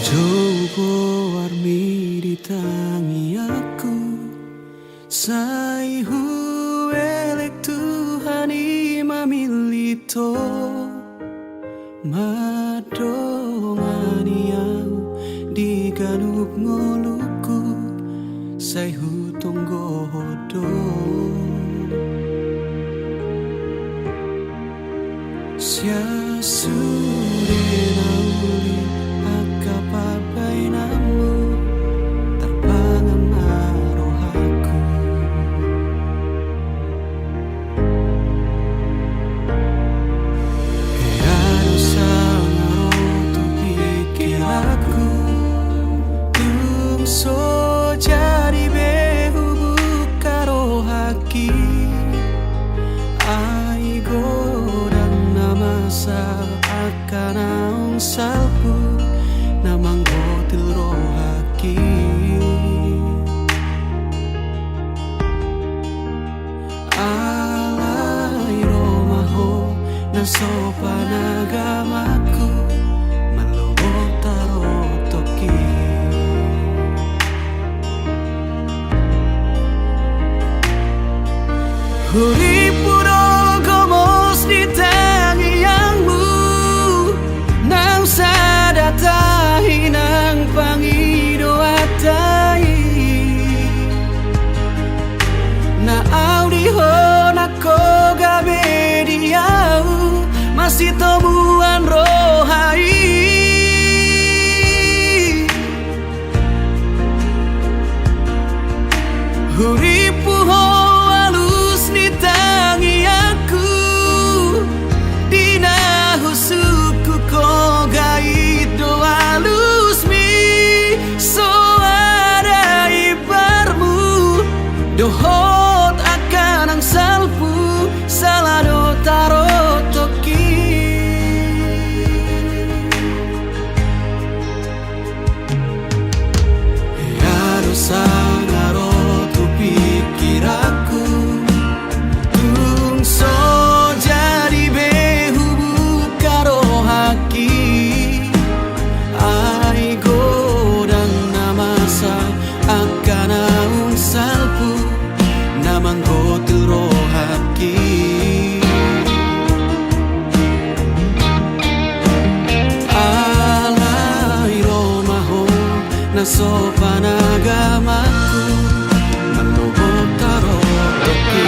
Coba warmi di tangi aku Sai huelek Tuhani mamilito Madongani au di ganup ngoluku Sai hutong godo Sia sude nauli akapapai namu terpangan maroh aku Harus sangat tu pikir aku Tung so jadi behu buka rohaki Ai godang nama sal akan naung salpu namang gotil rohaki Alai romaho na sopan agamaku malobot tarotoki Huri puro gomos di tangi yangmu nang sadatahi nang pangido atai na audiho na koga bediau masih temuan rohai Huri puho alus ni tangi aku dina husuku koga ido alus mi so ada ibarmu dohot akan ang salpu salado tarotoki harus sangaro tu pikir aku tung so jadi behu buka rohaki ai godang nama sa akan naung salpu namang gotil rohaki Alai romaho na sopan agamaku malobot tarotoki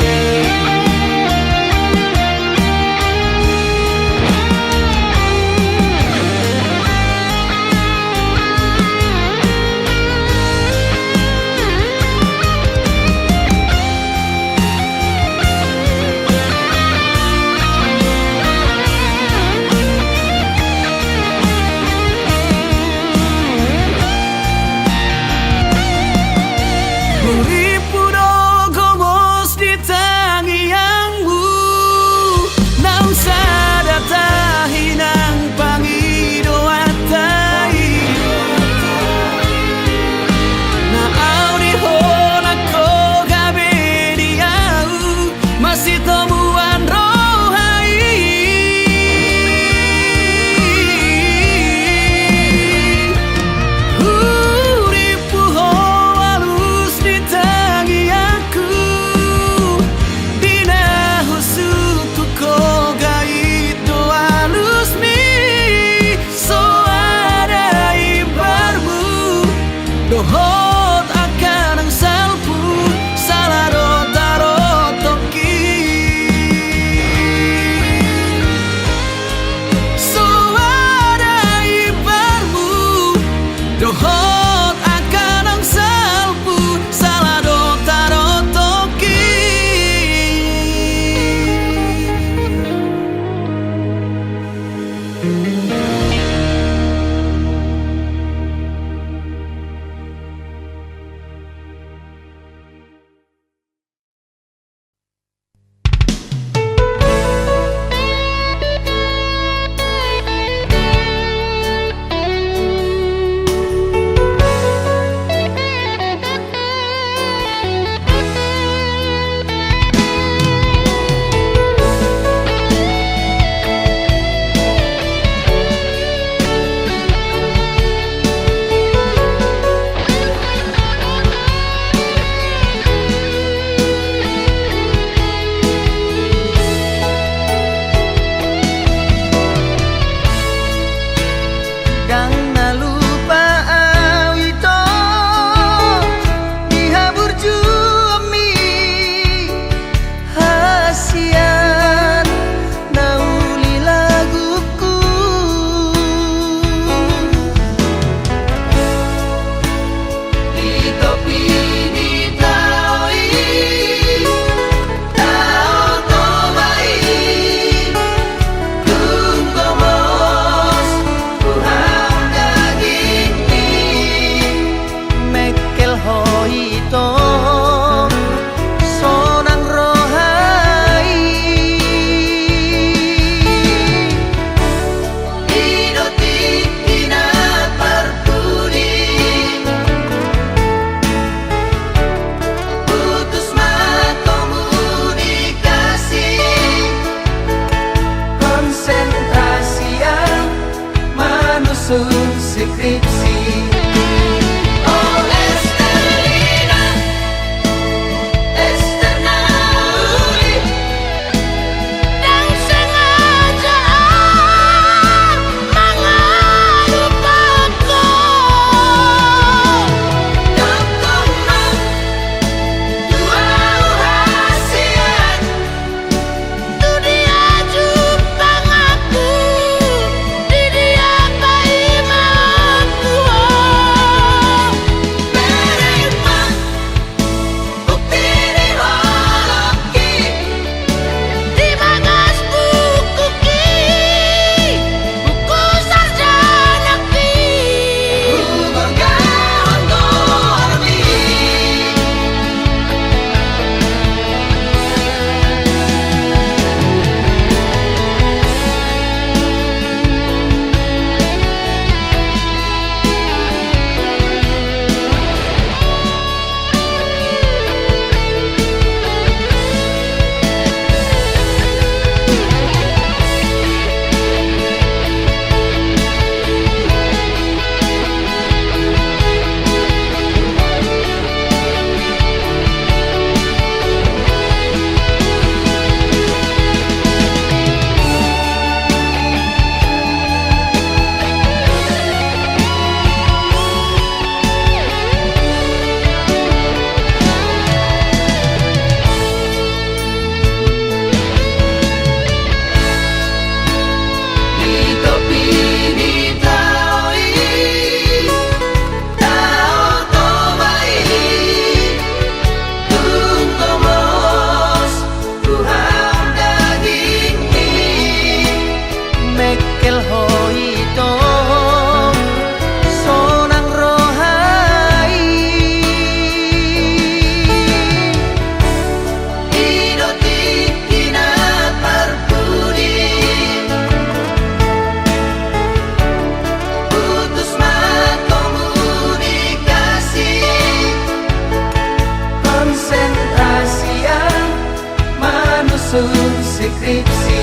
sun skripsi.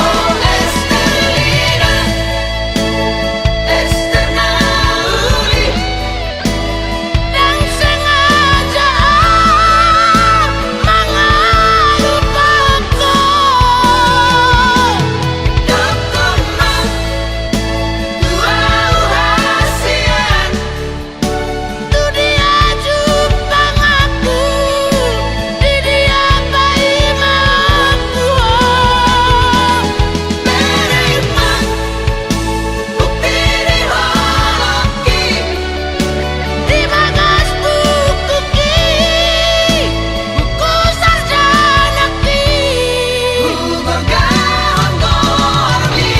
Oh Estelina, Estelina uli, yang sengaja mengelupaku. Dokterman, dua hasian, tu dia jumpa aku, di dia bayi mampu. Menerima bukti di holoki, di bagas buku buku sarjana bergahon gormi.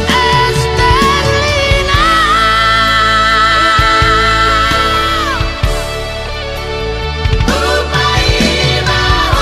Estelina, bayi mahon.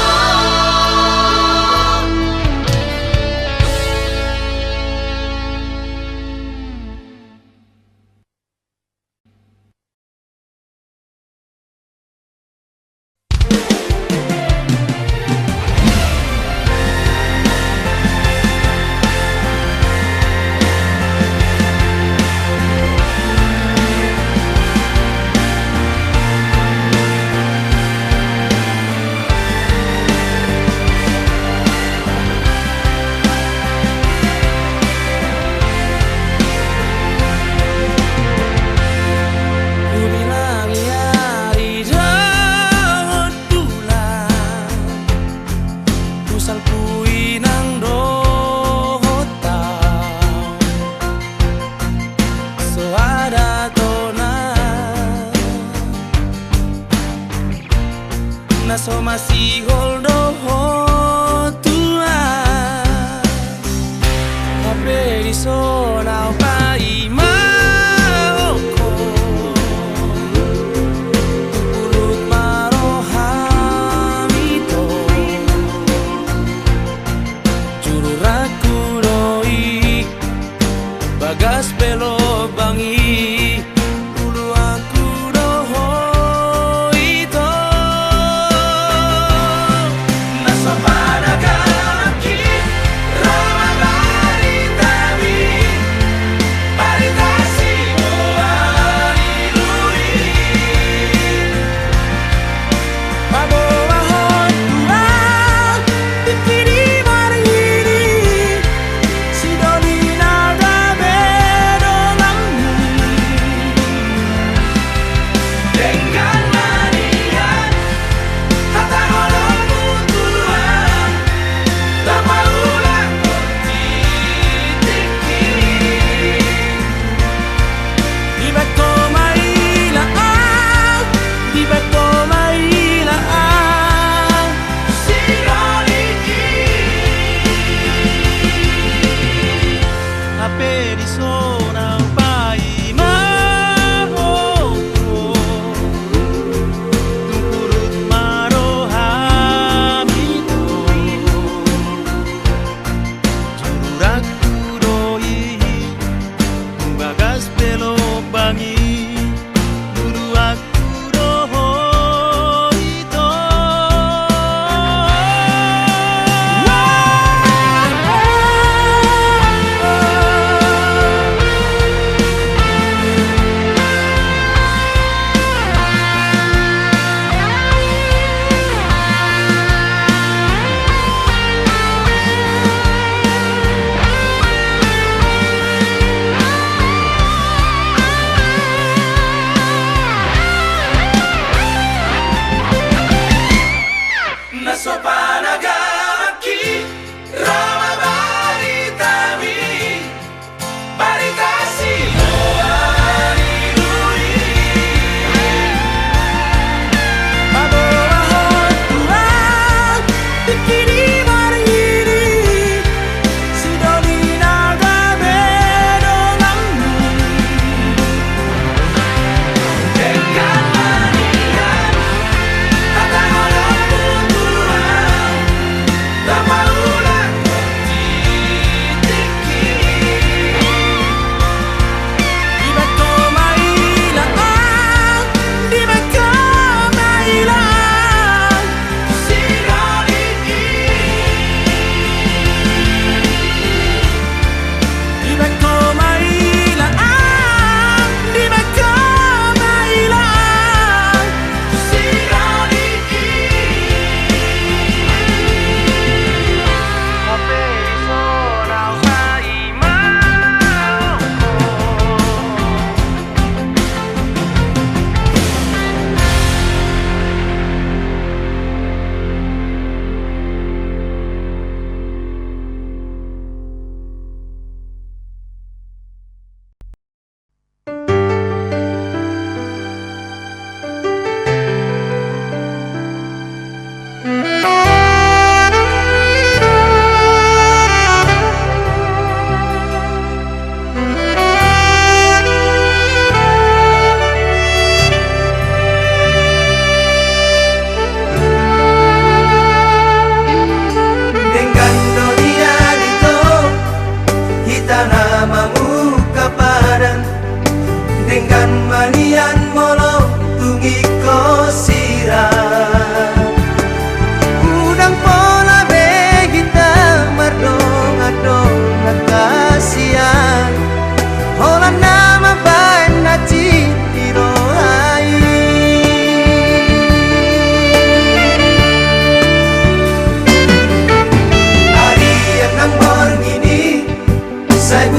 Ku bilang ya di daun bulan, ku salpui nang dohota, so ada tona, na so masih holdo tua, tapi di sonau pai maoko. Pulut marohamito, juru raku doi, bagas belo bangi, dulu aku doho itu. Naso pada kaki, rama baritami, baritasi buani lui. Mabawa hot tuang, pikiri marini, si Dolina da bedong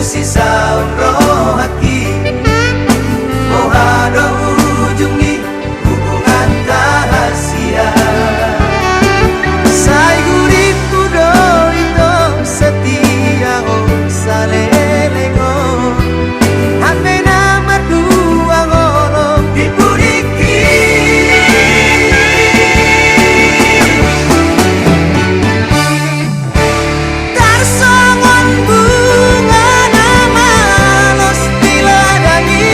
sisa roh hati mau ada ujungi hubungan rahasia sai guriku do itu setia oh salelengo ame nama dua ngolong dipuriki tarsongon bunga nama los diladani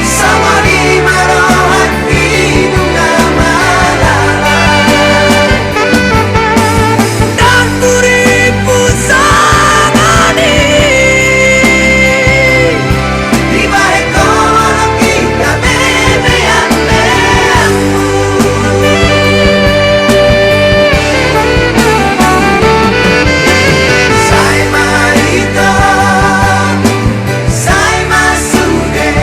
sama di marohan hidung nama lala dan puripu sangani di balik kolong kita bebean sai marito sai masude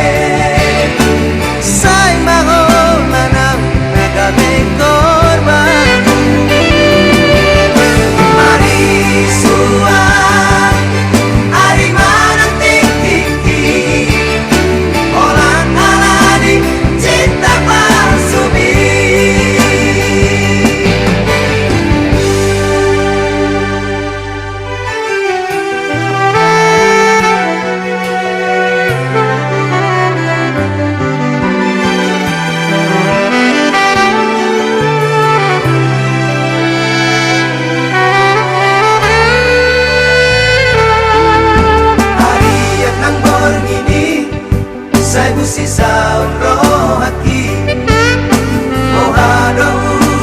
sai maholanang nagaming korban marisuan ari manang tiki orang alani cinta palsu Harian nang borngini sai sisa roh hati mau ada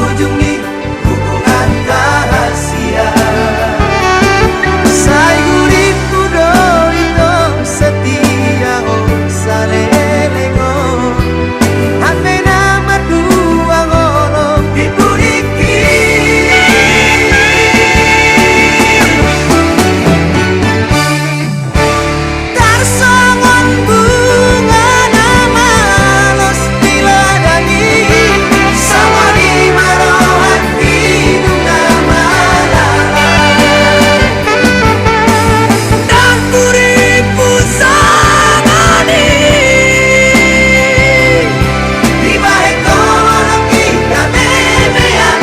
ujungi hubungan rahasia sai guriku do itu setia oh salelengo ame nama dua ngolong dipuriki tarsongon bunga nama los diladani sama di marohan hidung nama lala dan puripu sangani di balik kolong kita bebean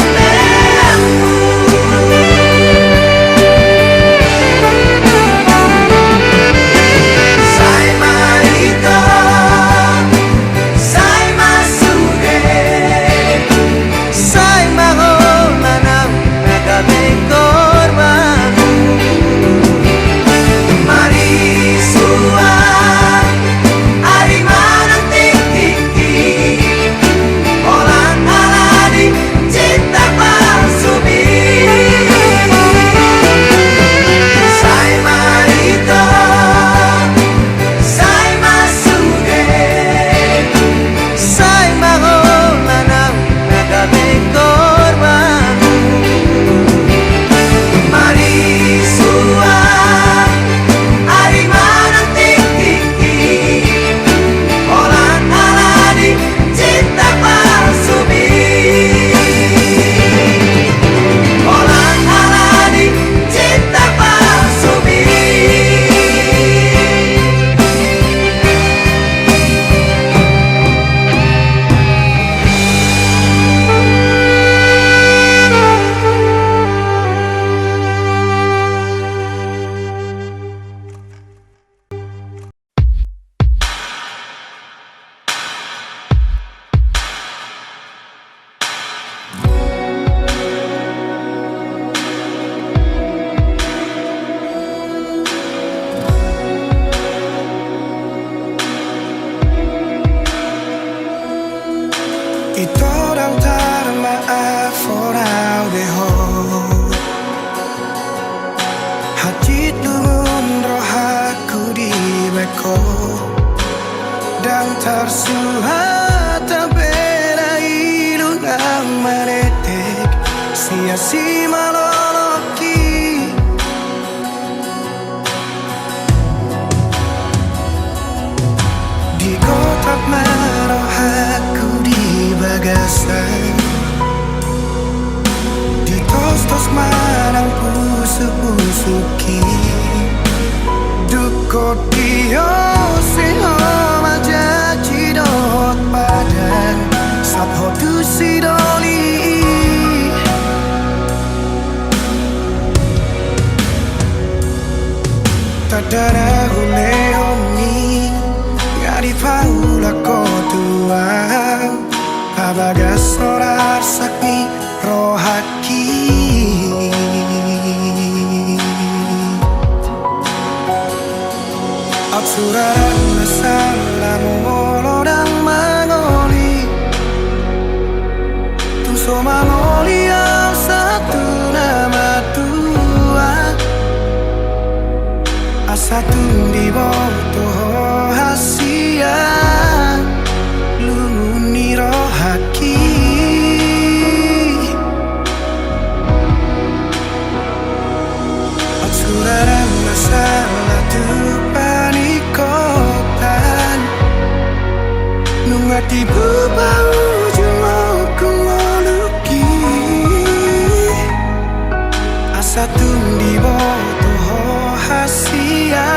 sai marito sai masude sai maholanang nagaming korban marisuan ari manang tiki orang alani cinta palsu sai marito sai masude sai maholanang nagaming korban marisuan ari manang tiki orang alani cinta palsu orang alani cinta palsu Ito lang termaaf orang deho Hati lungun roh aku di beko Dan tersuhat bela ilungang manetek Sia-si maloloki Di kotak maroh aku di bagasan Di tos-tos marang pusu-pusuki Duk Tadara hule honi ngari paula kotua Pabagas sorar sakni rohaki Absuraran masalah molodang mangoli Tuso mangoli yang satu nama tua Asatu di bawah hasia Luni rohaki Absuraran masalah tu panikotan Nungati bebau jumau kumoluki Asatu di bawah hasia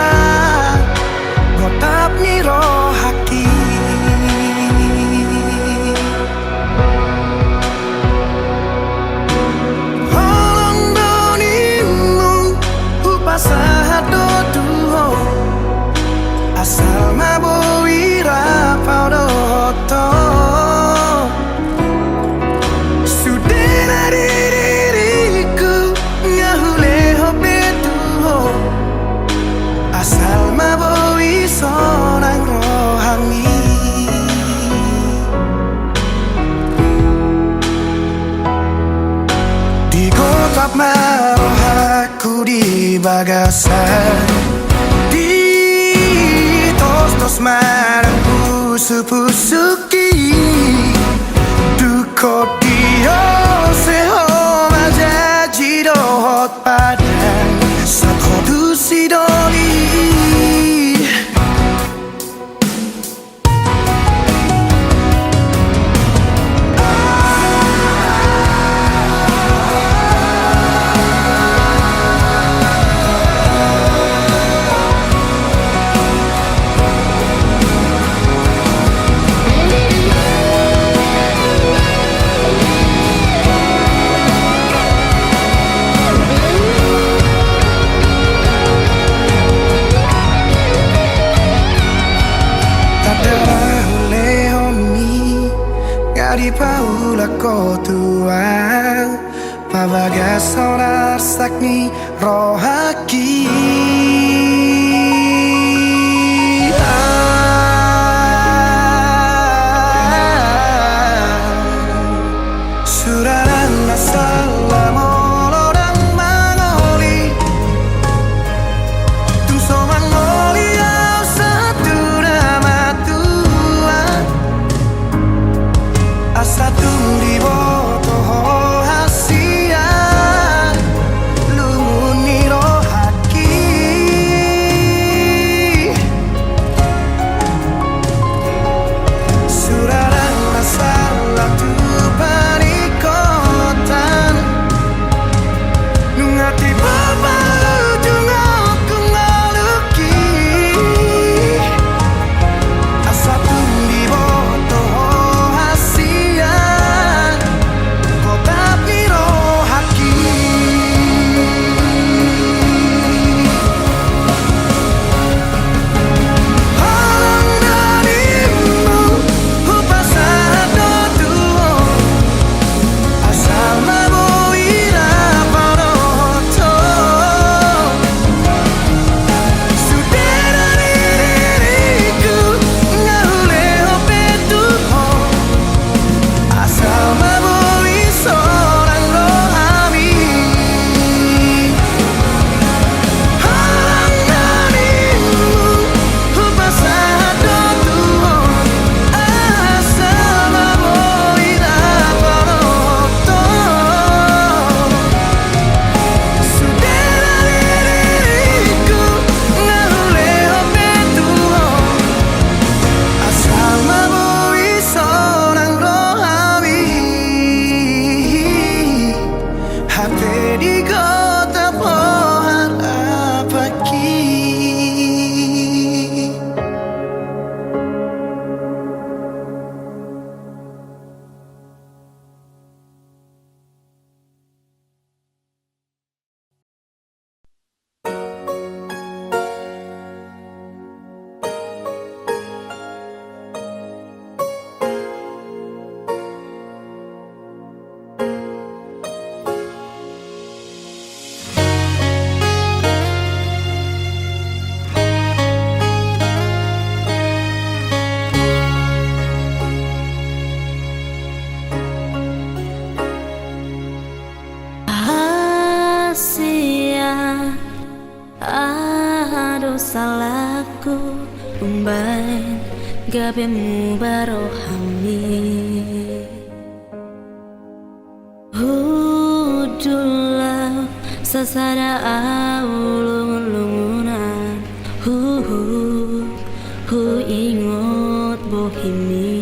Gotap ni rohaki Holong donimu Upasa doduho Asal maboi rapau doto Sudena diriku Ngahule hobetuho Asal maboi sonang rohani Digotap marohaku di bagasan Di tos-tos marang pusu-pusuki Duko dio seho majaji dohot padang Satho dusi doli Di paula kotua Pabagas sonar sakni rohaki Suraran masalah molodang mangoli Tuso mangoli yang satu nama tua Asatu di bawah hasia Luni rohaki Aduh salahku umbain gabemu barohami Hudulah sasada aulung-lungunan Hu ingot bohimi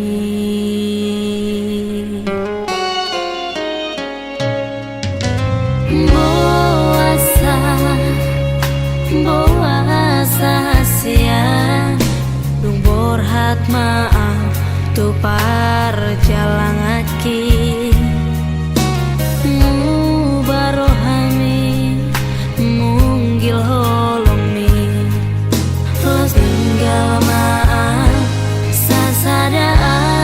Boasa siang Dung borhat maaf tu parjalangaki Mu barohami munggil holomi Los tinggal maaf sasadaan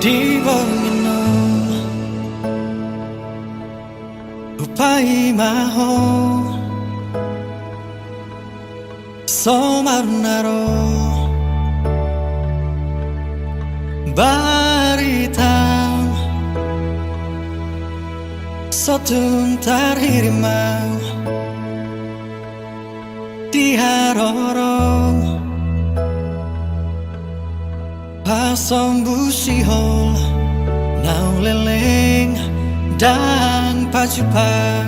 di bengino upai maho somarnaro baritang sotung tarhirimau di harorong pasong busihol nau leleng dan pacupang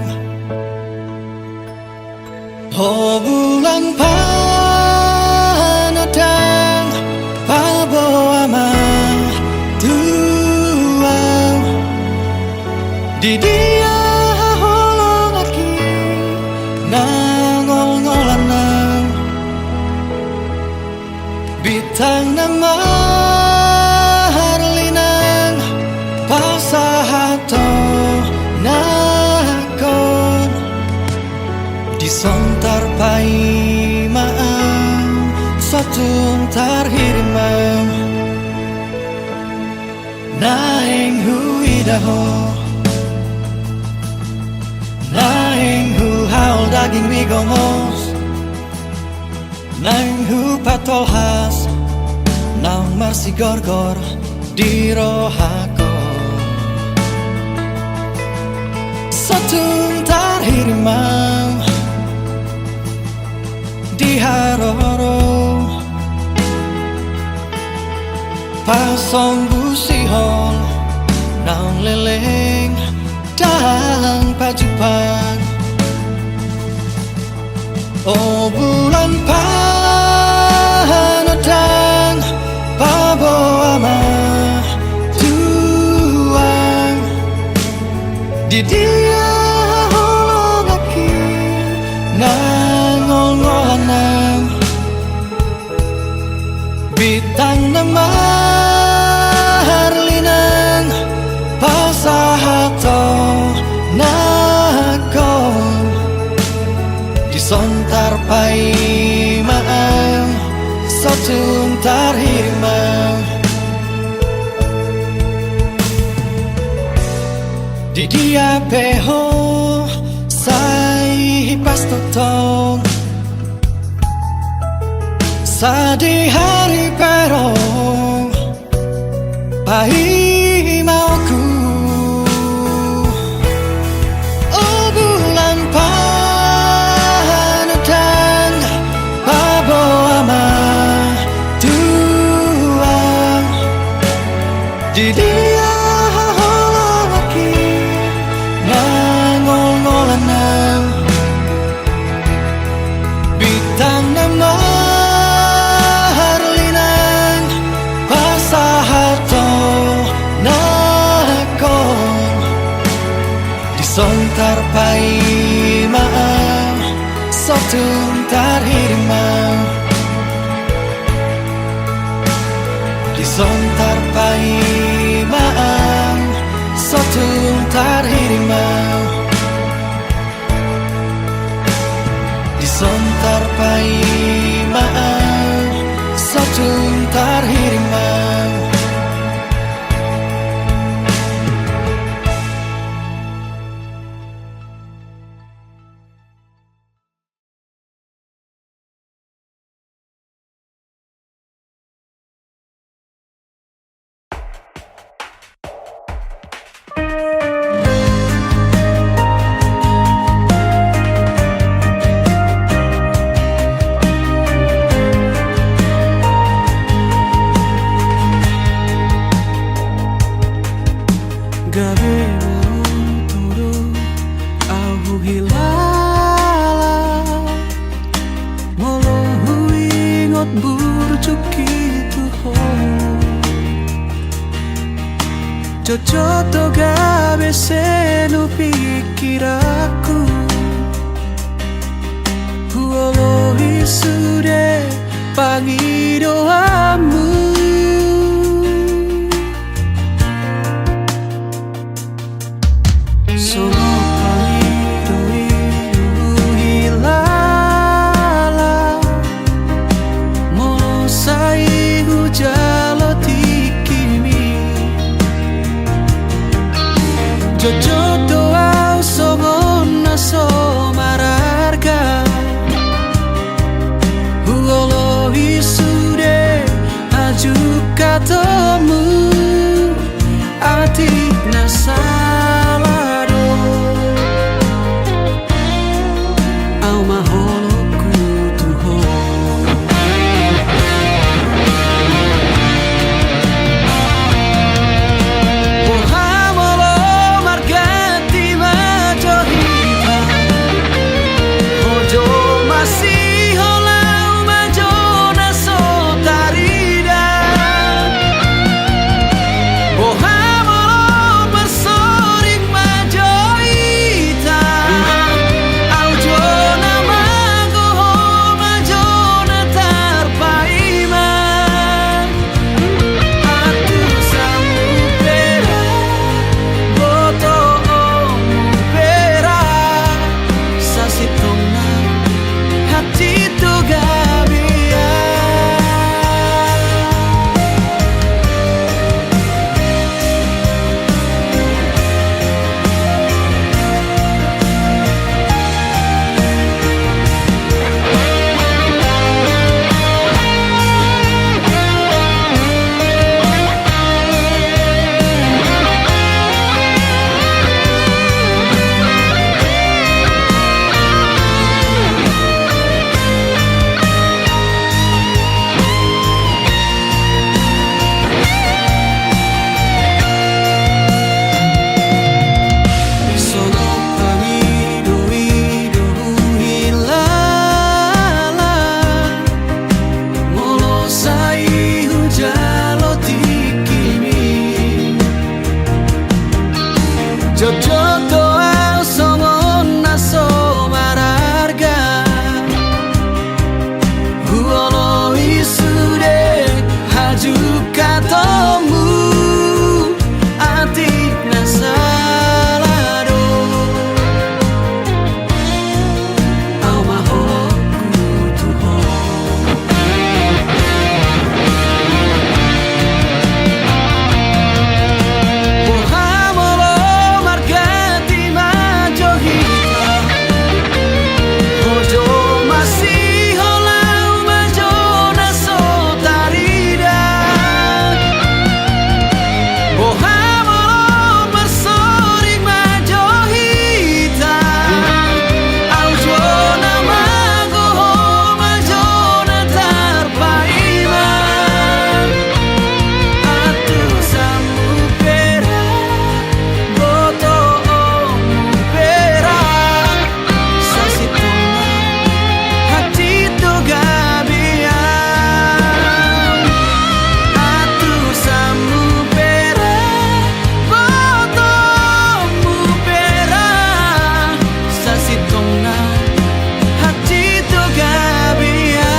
oh bulan panadang paboama tuang di dia holong aki nangol-ngolanang bitang nama harlinang pasahato nakon disontar pai maang satun tarhirimang naing huidaho naing hu haul daging migomos naing hu patolhas naung marsi gorgor di rohako satun tarhirimang di haroro pasong busihol naung leleng dan pacupang oh bulan panadang paboama tuang di dia holong aki nangol-ngolanang bitang nama harlinang pasahato nakon disontar pai maang satun tarhirimang di dia peho sai pastotong sa di hari perong pai mauku oh bulan panadang paboama tuang di dia holong aki nangol-ngolanang bitang nama harlinang pasahato nakon disontar pai maang satun tarhirimang disontar pai maang satun tarhirimang disontar pai maang satun tarhirimang gabe toro au hilala molo huingot burcuki tuho cocoto gabe senu pikiraku huolo hisude pangidoamu Jojoto au songon naso mararga Huolo isude aju katamu Atik nasalado Au maholo kutuho Pohamolo margati majohita Ojo masih holau majona sotarida Pohamolo bersorik majohita Aujona magoho majona tarpaima Atu samupera boto omupera Sasitona hati tu gabia Sono pamido ido hilala Molo sai hujalo tikimi Jojoto au songon naso mararga Huolo isude haju katamu Atik nasalado Au maholo kutuho Pohamolo margati majohita Ojo masih holau majona sotarida Pohamolo bersorik majohita Aujona magoho majona tarpaima Atu samupera boto omupera Sasitona hati tu gabia Atu samupera boto omupera Sasitona hati tu gabia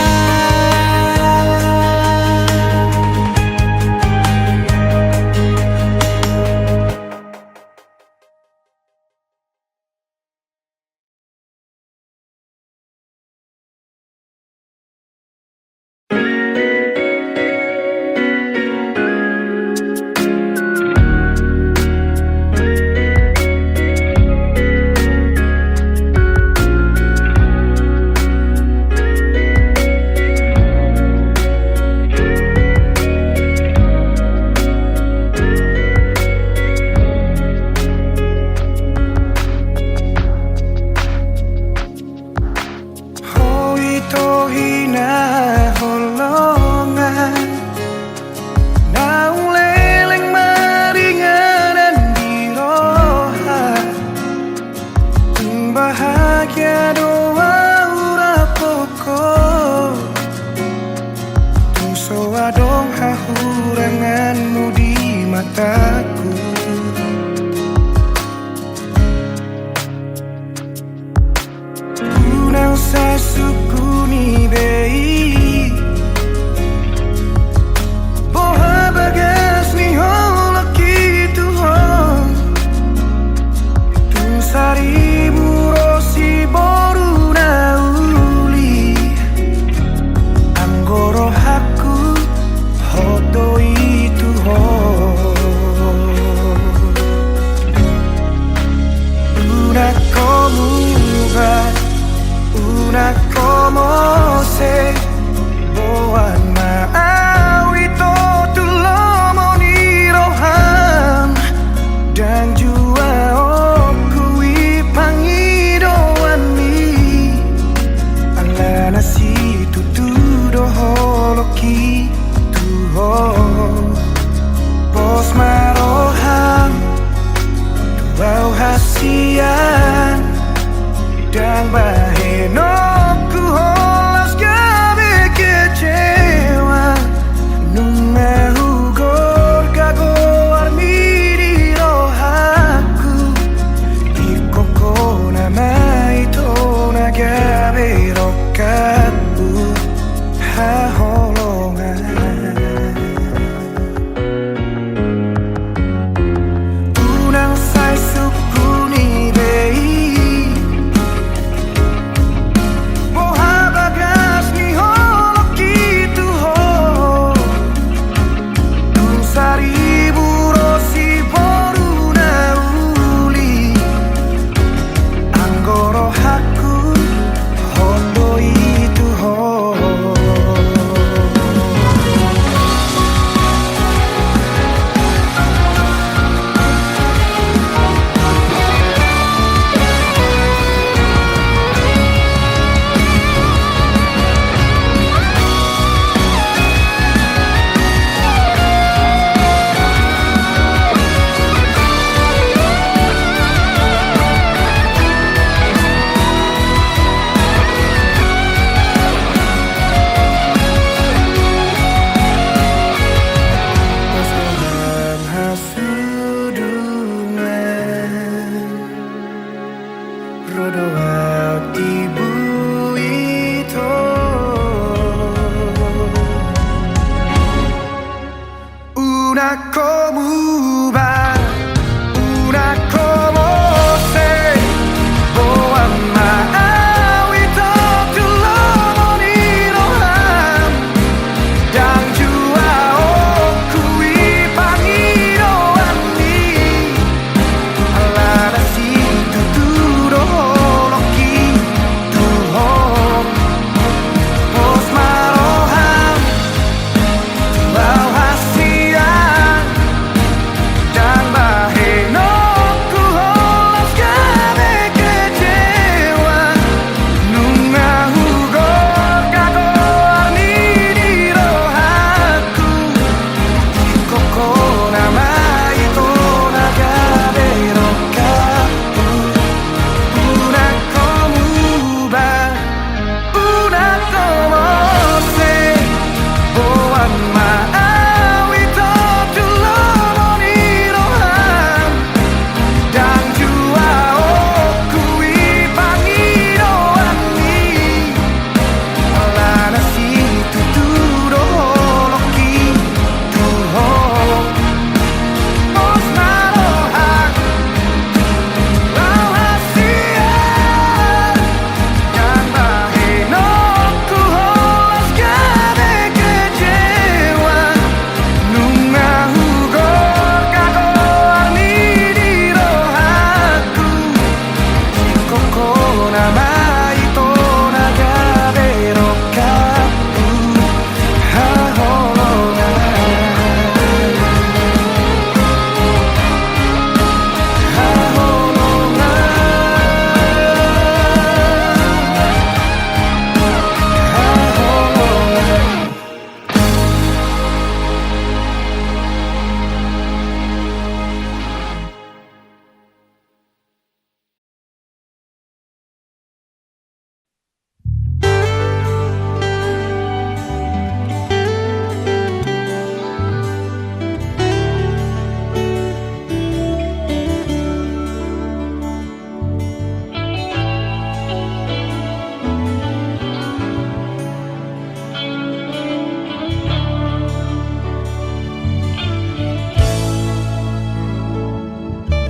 Hoi tohina holongan Nau leleng maringanan di roha Bahagia doa ura pokok Tuso adong hahuranganmu di mataku Kunau sasukuni bei Boha bagas ni holok itu ho Tusari burosi boru nauli Anggoro haku hoto itu ho Dang bahe no ku holas gabe kecewa Nunga hugor gago armiri rohaku Ikoko nama ito nagabe rokabu haholongan Unang say suku ni bei Boha bagas ni holok gitu ho Tung seribu rosi boru na uli Anggoro haku hondo itu ho Dalam hasudungan Rodo tibu itu Una como va Una como se Boa ma'awito tulomoni roham Dang jua okui pangiro andi Alada si tuturo loki tuhom Pos maroham Bau hasian Dan bahe no ku holas gabe kecewa Nunga hugor gago armiri rohaku Koko nama itu nagabe rokaku Una como ba Una como se Boa ma'awito tulomoni roham Dan jua okui pangiro andi Alana si tuturo loki tuho Pos marohak Lau hasian Dan bahe no ku holas gabe kecewa Nunga hugor gago armiri rohaku Koko nama ito nagabe rokaku haholongan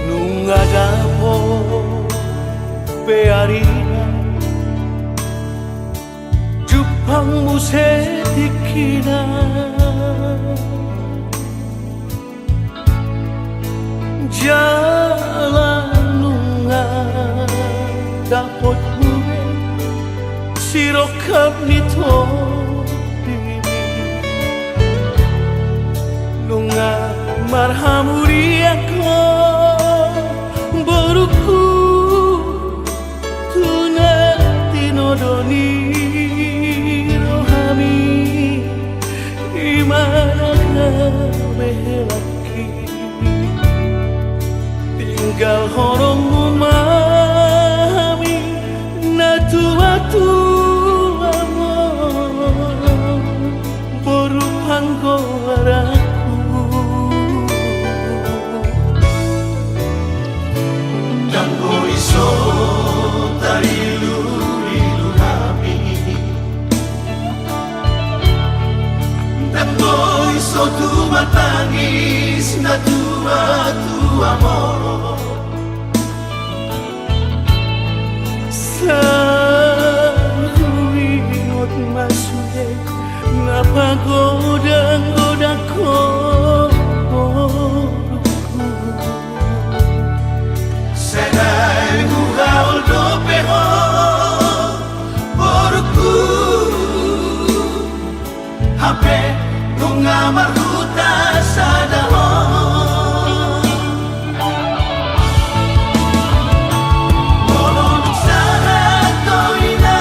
Nunga dapo bearina Jupang musetikina Jalan nunga dapot gue Sirokap nito Nunga marhamuri ako Boruku tuna tinodoni rohami Imana belaki tinggal horong memahami tu amor. Saruingot masude napagoda-goda ko Senai gugaul do peho Boruku Hape nunga maruta sadaho Bolon sana toina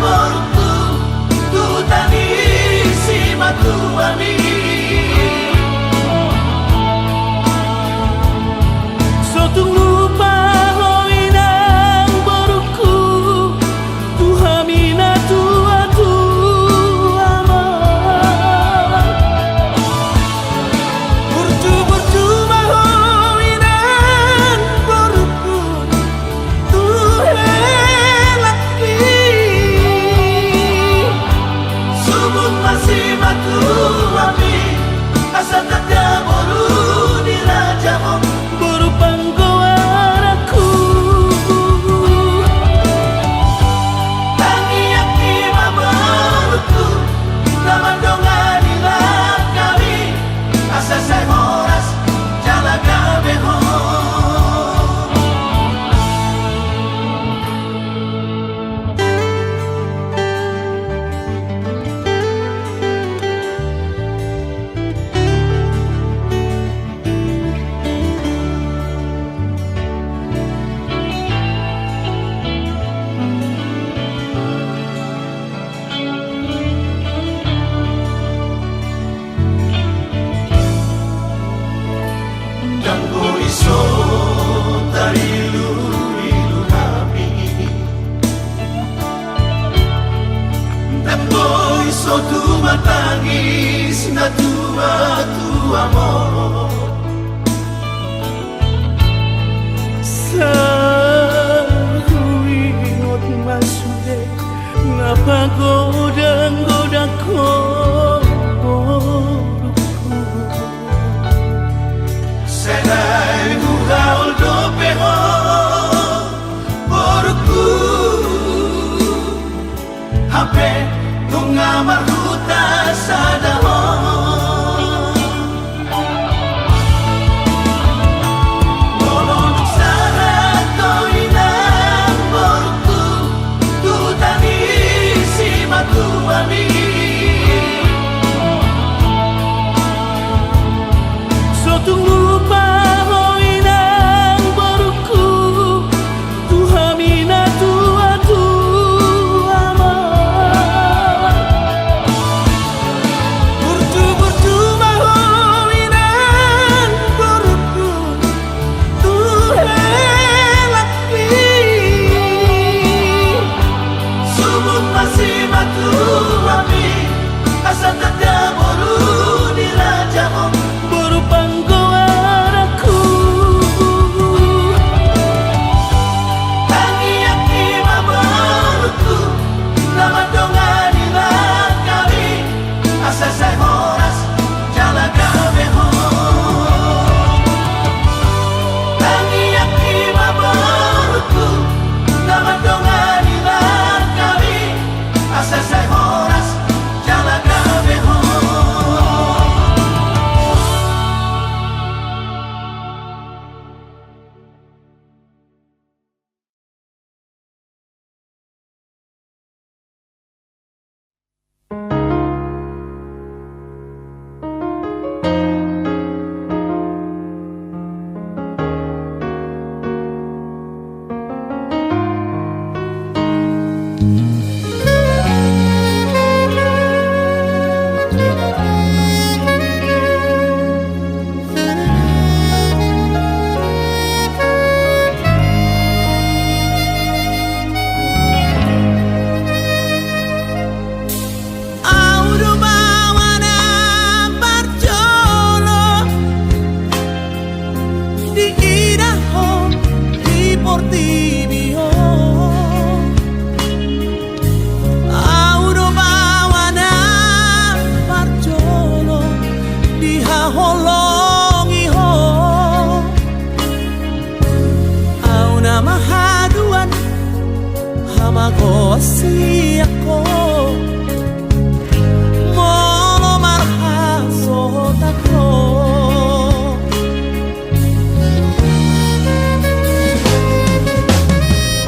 boruku Tutani si matuami Sotung lupa hoinang boruku Tuhamina tua amor Bercuma hoinang boruku Tuhelaki Subut masih matuami Asa tanda boru di rajamu Boru panggoaraku Tangi akima boruku Naman donganilah kami Asa saya horas jalaga beho Dampo iso tarilu-ilu kami Dampo iso tu matangis na tu amor Saruingot masude napagoda-goda ko Senai gugaul do peho Boruku Hape nunga maruta sadaho Bolon sana toina boruku Tutani si matuami Sotung lupa hoinang boruku Tuhamina tua amor Bercuma hoinang boruku Tuhelaki Subut masih matuami Asa tanda boru di rajamu Boru panggoaraku Tangi akima boruku Naman donganilah kami Asa saya horas jalaga beho Tangi akima boruku Naman donganilah kami Asa saya horas jalaga beho holongi ho si ako molo marhasot ako.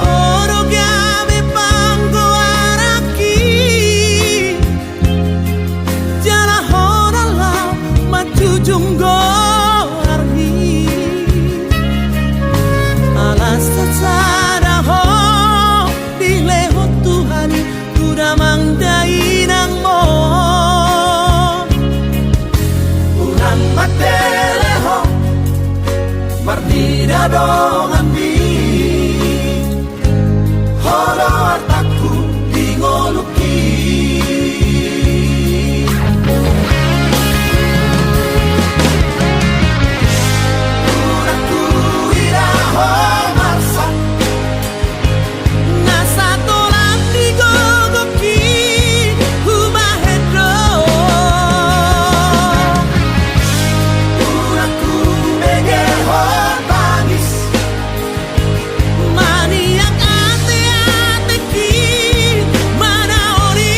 Oro gabi panggo araki jala honala majujunggo arhi alas sada ho dileho Tuhan kuda mangdainang mo Unang mateleho Martida dongan bi Holo artaku dingoluki Unangku iraho marsa nasa tolak digogoki humahedro Unangku megeho tangis maniak ate-ateki manaori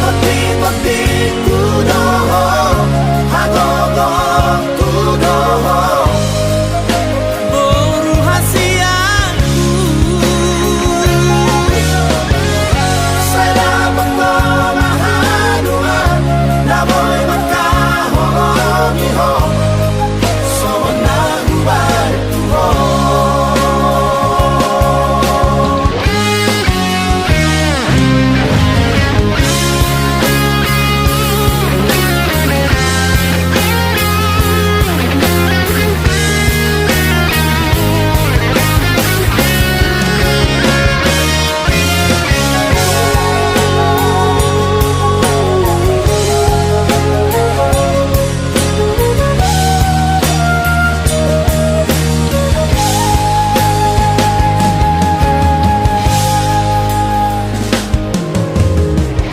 Pati-pati kudoho Hagogo kudoho boru hasiaku Saya pengomahadua Naboy magkahongiho So nagubar tuho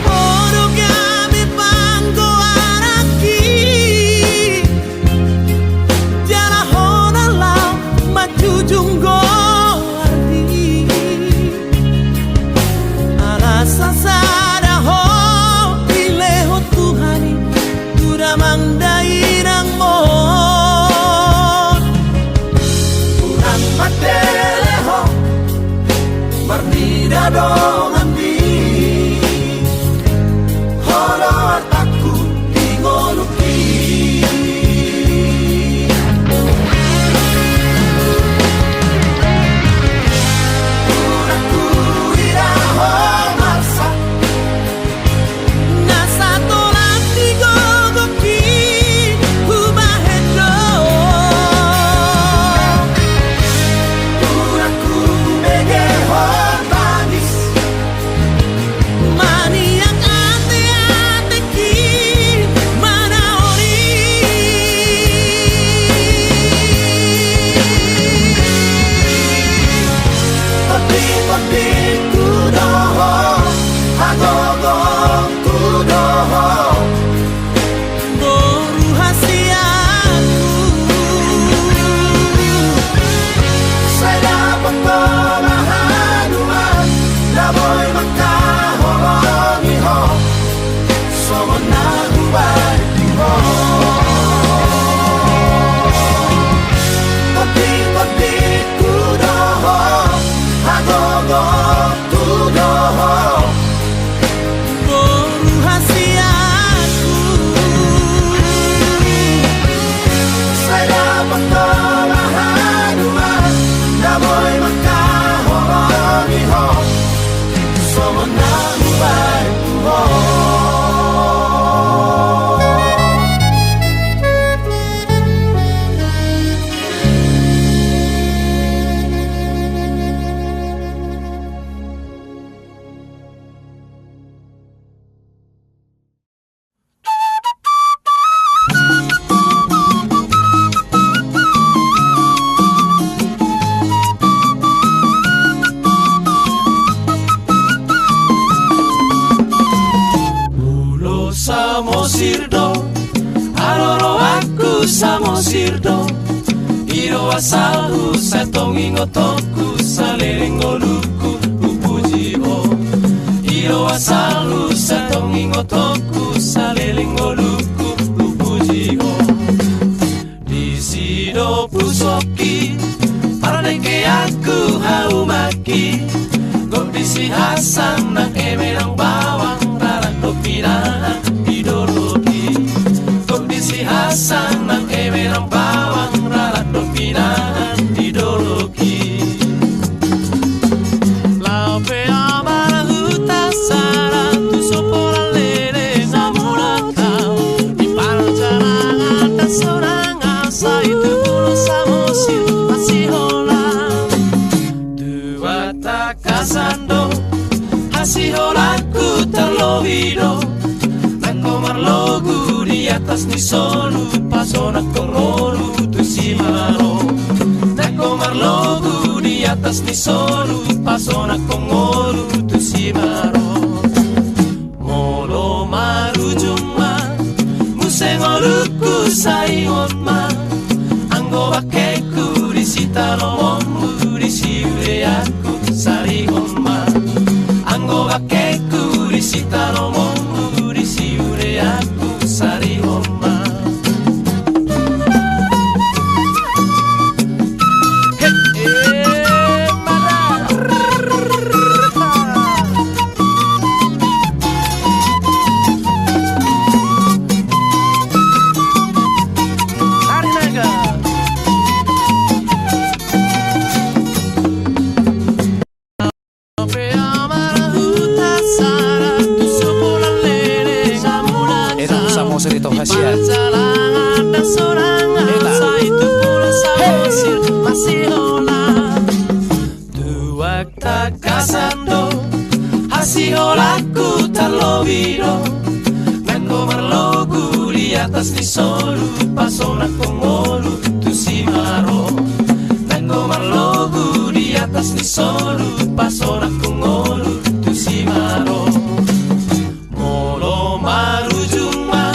oro gabi panggo araki jala honala majujunggo arhi alasa sada ho dileho Tuhani kuda mangdainang mo Unang mateleho Martida dongan bi Holo artaku dingoluki Unangku iraho marsa nasa tolak digogoki humahedro Unangku megeho tangis maniak ate-ateki manaori Pati-pati kudoho Hagogo kudoho boru hasiaku Saya pengomahadua Naboy magkahongiho So nagubar tuho Pati-pati kudoho Hagogo kudoho boru hasiaku Saya pengomahadua Naboy magkahongiho So nagubar tuho Samosirdo, aloro aku samosirdo, Iro asalhu satongi ngotoku saliling ngoluku upujiho. Iro asalhu satongi ngotoku saliling ngoluku upujiho. Di sido pusoki para neke aku haumaki. Kondisi Hasan nang emerang bawang rarak dopina ideologi. Kondisi Hasan nang emerang bawang rarak dopina ideologi. La pea para huta sara tu sopola lele namuraka. Di panjangan dan seorang asa itu puluh samosir masih hola. Dua takasando hasiholaku terlovido. Nako marlogu di atas ni solu pasona kongolu tu simaro. Nako marlogu di atas ni solu pasona kongolu tu simaro. Molo marujuma musengoluku saihonma. Anggo bakeku di sitalomu di siure aku sarihonma. Anggo bakeku di sitalomu di siure aku sarihonma. Serito khasiat. Panjangan dan seorang asa itu puluh samosir masih hola. Dua takasando hasiholaku terlovido. Nako marlogu di atas ni solu pasona kongolu tu simaro. Nako marlogu di atas ni solu pasona kongolu tu simaro. Molo marujuma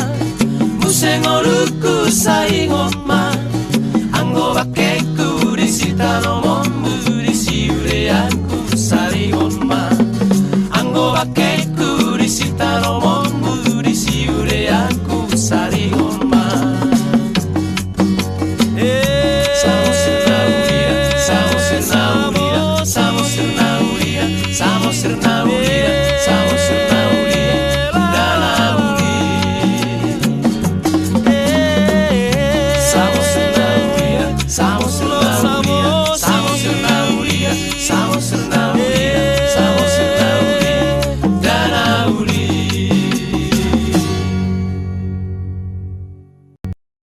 musengoluku saingonma.